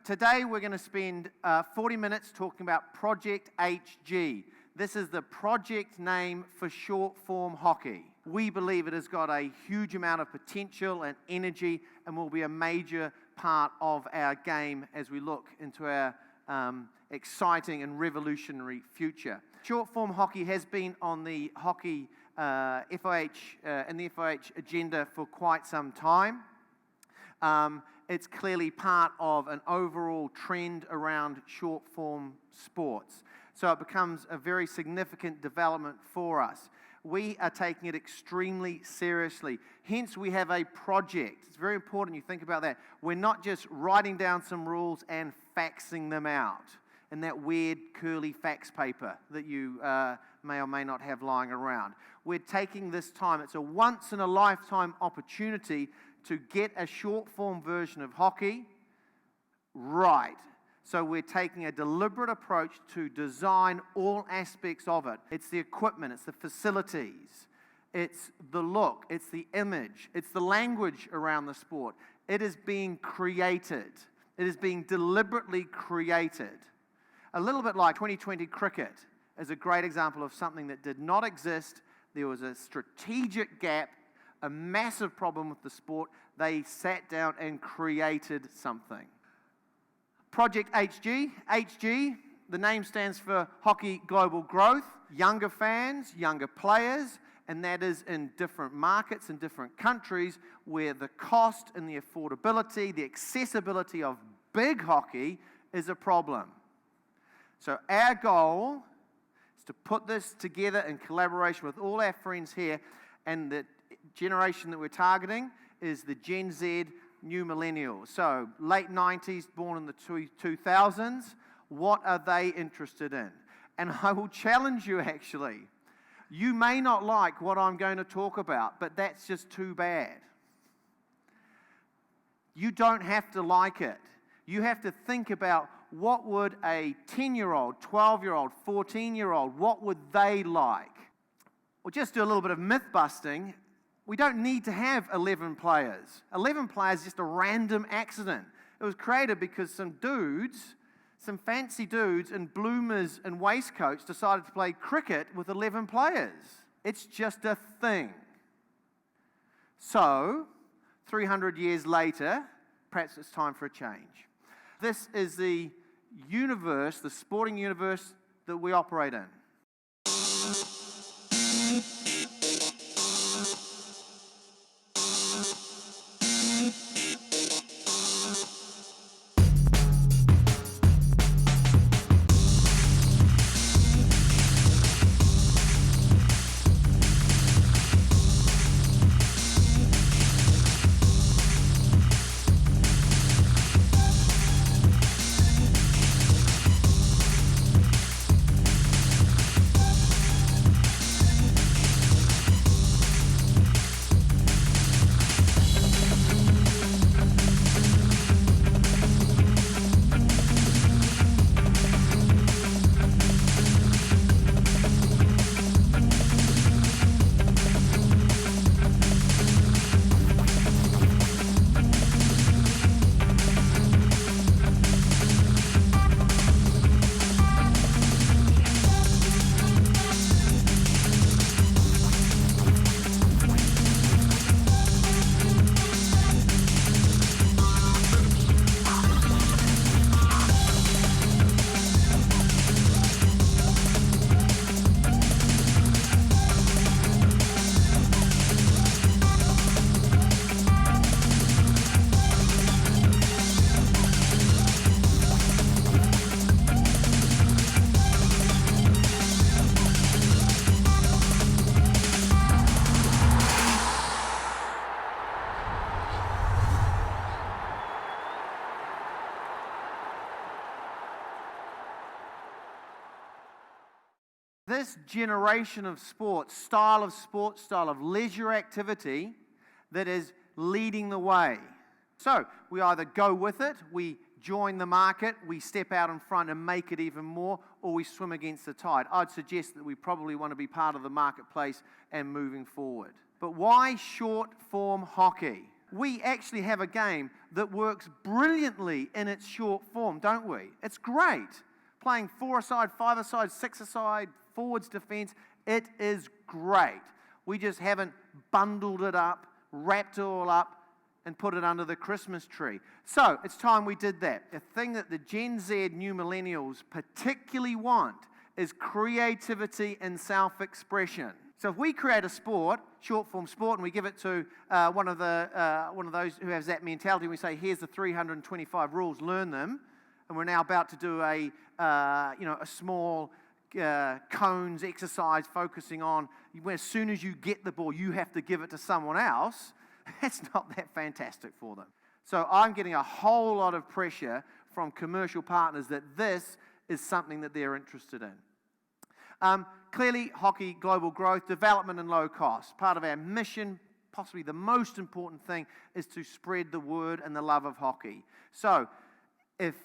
Today we're going to spend 40 minutes talking about Project HG. This is the project name for short form hockey. We believe it has got a huge amount of potential and energy and will be a major part of our game as we look into our exciting and revolutionary future. Short form hockey has been on the hockey FIH and the FIH agenda for quite some time. It's clearly part of an overall trend around short form sports. So it becomes a very significant development for us. We are taking it extremely seriously. Hence, we have a project. It's very important you think about that. We're not just writing down some rules and faxing them out in that weird curly fax paper that you may or may not have lying around. We're taking this time. It's a once-in-a-lifetime opportunity to get a short-form version of hockey right. So we're taking a deliberate approach to design all aspects of it. It's the equipment, it's the facilities, it's the look, it's the image, it's the language around the sport. It is being created. It is being deliberately created. A little bit like 2020 cricket is a great example of something that did not exist. There was a strategic gap, a massive problem with the sport. They sat down and created something. Project HG. HG, the name stands for Hockey Global Growth. Younger fans, younger players, and that is in different markets and different countries where the cost and the affordability, the accessibility of big hockey is a problem. So our goal is to put this together in collaboration with all our friends here, and the generation that we're targeting is the Gen Z new millennials. So late 90s, born in the 2000s, what are they interested in? And I will challenge you actually. You may not like what I'm going to talk about, but that's just too bad. You don't have to like it. You have to think about what would a 10-year-old, 12-year-old, 14-year-old, what would they like? We'll just do a little bit of myth busting. We don't need to have 11 players. 11 players is just a random accident. It was created because some dudes, some fancy dudes in bloomers and waistcoats decided to play cricket with 11 players. It's just a thing. So, 300 years later, perhaps it's time for a change. This is the universe, the sporting universe that we operate in. This generation of sports, style of leisure activity that is leading the way. So we either go with it, we join the market, we step out in front and make it even more, or we swim against the tide. I'd suggest that we probably want to be part of the marketplace and moving forward. But why short form hockey? We actually have a game that works brilliantly in its short form, don't we? It's great. Playing 4-a-side, 5-a-side, 6-a-side, forwards, defence, it is great. We just haven't bundled it up, wrapped it all up, and put it under the Christmas tree. So it's time we did that. The thing that the Gen Z new millennials particularly want is creativity and self-expression. So if we create a sport, short form sport, and we give it to one of those who has that mentality, and we say, here's the 325 rules, learn them, and we're now about to do a small cones exercise focusing on as soon as you get the ball, you have to give it to someone else. That's not that fantastic for them. So I'm getting a whole lot of pressure from commercial partners that this is something that they're interested in. Clearly, hockey, global growth, development and low cost. Part of our mission, possibly the most important thing, is to spread the word and the love of hockey. So if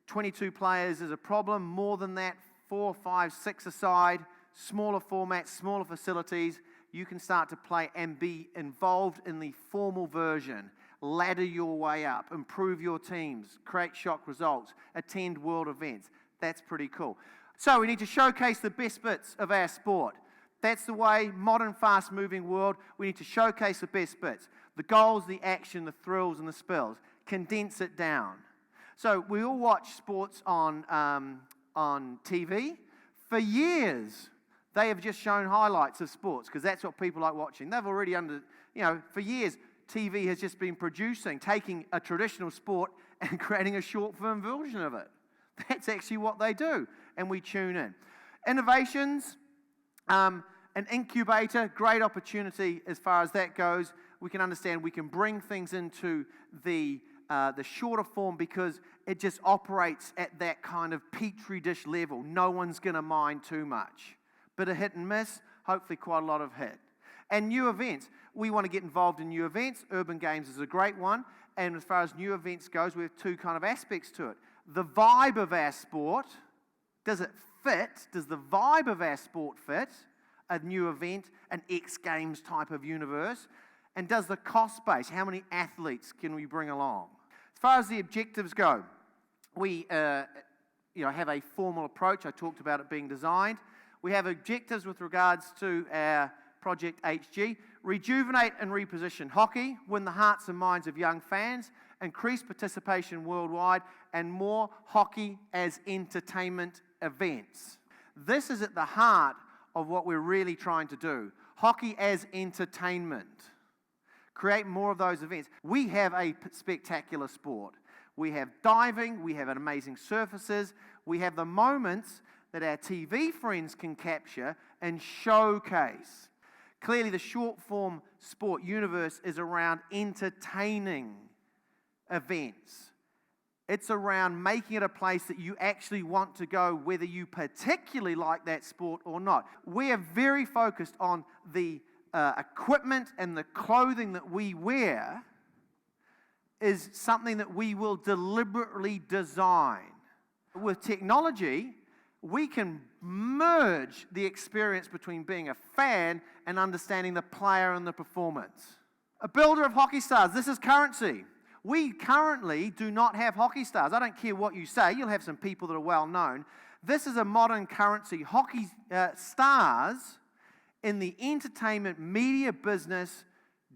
22 players is a problem, more than that, 4, 5, 6 aside, smaller formats, smaller facilities, you can start to play and be involved in the formal version. Ladder your way up, improve your teams, create shock results, attend world events. That's pretty cool. So we need to showcase the best bits of our sport. That's the way, modern, fast-moving world, we need to showcase the best bits. The goals, the action, the thrills, and the spills. Condense it down. So we all watch sports on TV. For years, they have just shown highlights of sports because that's what people like watching. They've already for years, TV has just been taking a traditional sport and creating a short-form version of it. That's actually what they do, and we tune in. Innovations, an incubator, great opportunity as far as that goes. We can understand we can bring things into the shorter form because it just operates at that kind of petri dish level. No one's going to mind too much. Bit of hit and miss, hopefully quite a lot of hit. And new events. We want to get involved in new events. Urban Games is a great one. And as far as new events goes, we have two kind of aspects to it. The vibe of our sport, does it fit? Does the vibe of our sport fit a new event, an X Games type of universe? And does the cost base, how many athletes can we bring along? As far as the objectives go, we have a formal approach. I talked about it being designed. We have objectives with regards to our Project HG. Rejuvenate and reposition hockey, win the hearts and minds of young fans, increase participation worldwide, and more hockey as entertainment events. This is at the heart of what we're really trying to do. Hockey as entertainment. Create more of those events. We have a spectacular sport. We have diving, we have amazing surfaces, we have the moments that our TV friends can capture and showcase. Clearly, the short-form sport universe is around entertaining events. It's around making it a place that you actually want to go, whether you particularly like that sport or not. We are very focused on the equipment and the clothing that we wear is something that we will deliberately design. With technology, we can merge the experience between being a fan and understanding the player and the performance. A builder of hockey stars, this is currency. We currently do not have hockey stars. I don't care what you say, you'll have some people that are well known. This is a modern currency. Hockey stars in the entertainment media business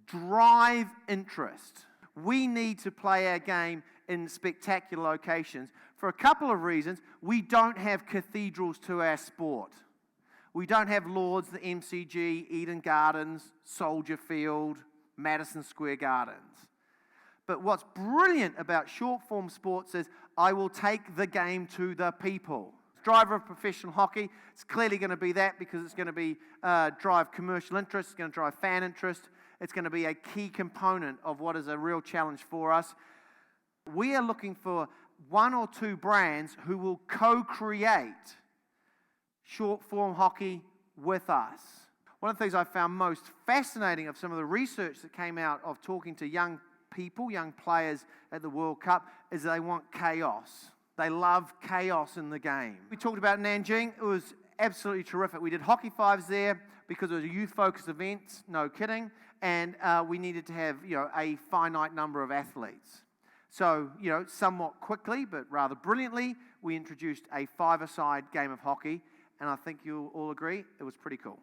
drive interest. We need to play our game in spectacular locations. For a couple of reasons, we don't have cathedrals to our sport. We don't have Lords, the MCG, Eden Gardens, Soldier Field, Madison Square Gardens. But what's brilliant about short-form sports is I will take the game to the people. Driver of professional hockey, it's clearly going to be that because it's going to be drive commercial interest, it's going to drive fan interest, it's going to be a key component of what is a real challenge for us. We are looking for 1 or 2 brands who will co-create short-form hockey with us. One of the things I found most fascinating of some of the research that came out of talking to young people, young players at the World Cup, is they want chaos. They love chaos in the game. We talked about Nanjing. It was absolutely terrific. We did hockey fives there because it was a youth-focused event, no kidding. and we needed to have, a finite number of athletes. So, somewhat quickly, but rather brilliantly, we introduced a five-a-side game of hockey, and I think you'll all agree it was pretty cool.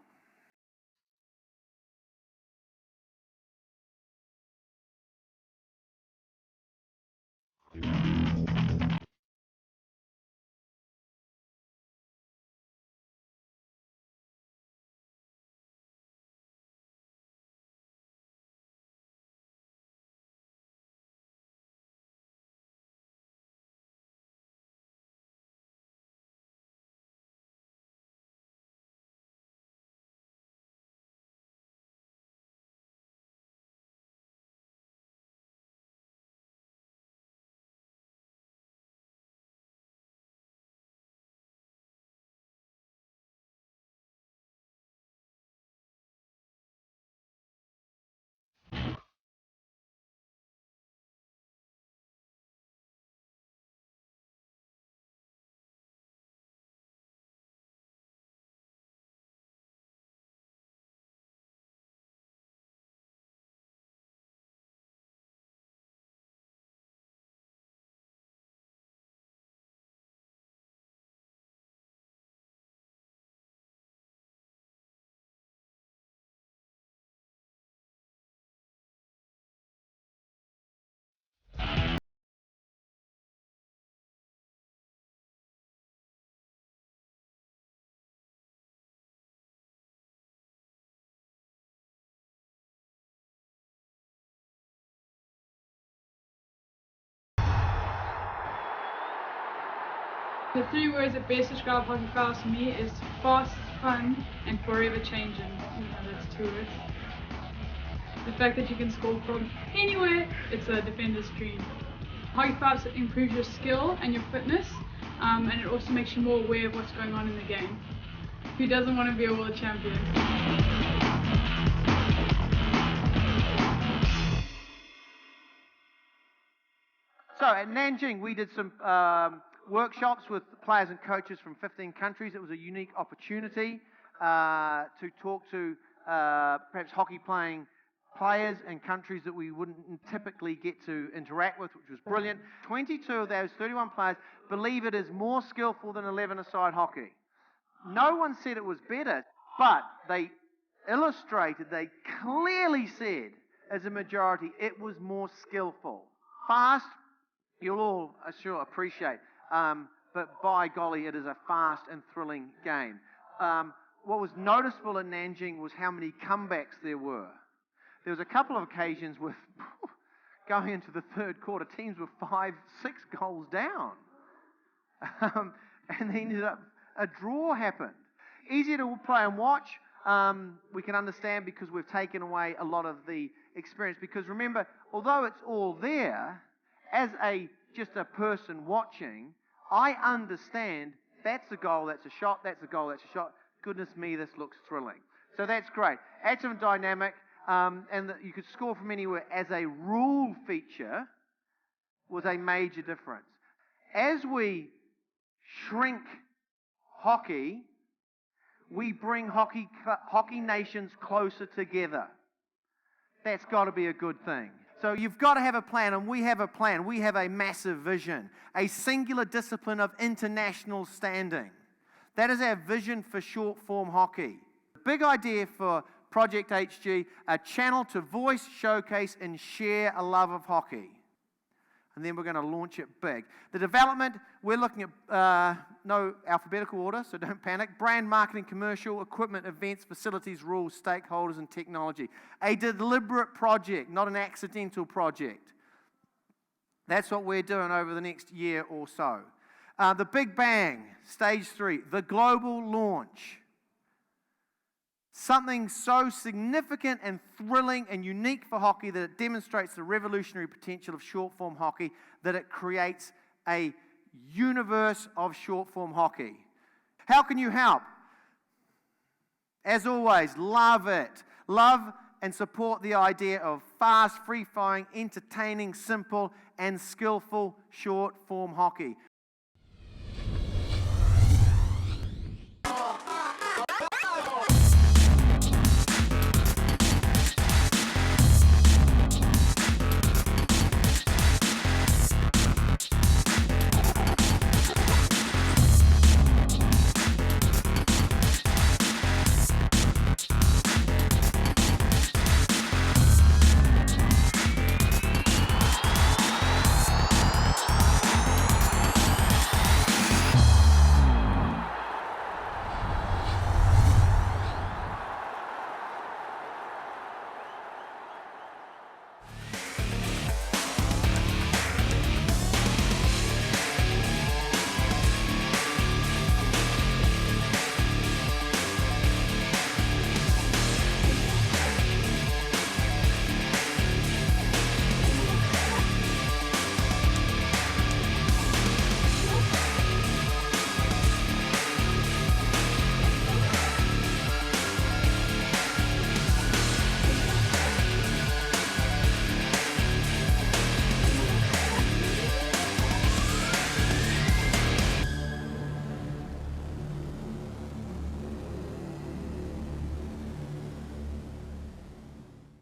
The three words that best describe hockey fouls for me is fast, fun, and forever changing. That's 2 words. The fact that you can score from anywhere, it's a defender's dream. Hockey fouls improves your skill and your fitness, and it also makes you more aware of what's going on in the game. Who doesn't want to be a world champion? So at Nanjing, we did some workshops with players and coaches from 15 countries. It was a unique opportunity to talk to perhaps hockey playing players and countries that we wouldn't typically get to interact with, which was brilliant. 22 of those 31 players believe it is more skillful than 11-a-side hockey. No one said it was better, but they illustrated, they clearly said, as a majority, it was more skillful. Fast, you'll all, sure, appreciate. But by golly, it is a fast and thrilling game. What was noticeable in Nanjing was how many comebacks there were. There was a couple of occasions with, going into the third quarter, teams were 5-6 goals down. And then ended up, a draw happened. Easier to play and watch. We can understand because we've taken away a lot of the experience. Because remember, although it's all there, as just a person watching, I understand that's a goal, that's a shot, that's a goal, that's a shot. Goodness me, this looks thrilling. So that's great. Add some dynamic, and that you could score from anywhere as a rule feature was a major difference. As we shrink hockey, we bring hockey nations closer together. That's got to be a good thing. So you've got to have a plan, and we have a plan. We have a massive vision, a singular discipline of international standing. That is our vision for short-form hockey. Big idea for Project HG, a channel to voice, showcase, and share a love of hockey. And then we're going to launch it big. The development, we're looking at no alphabetical order, so don't panic. Brand, marketing, commercial, equipment, events, facilities, rules, stakeholders, and technology. A deliberate project, not an accidental project. That's what we're doing over the next year or so. The Big Bang, Stage 3, the global launch. Something so significant and thrilling and unique for hockey that it demonstrates the revolutionary potential of short-form hockey, that it creates a universe of short-form hockey. How can you help? As always, love it. Love and support the idea of fast, free-flowing, entertaining, simple, and skillful short-form hockey.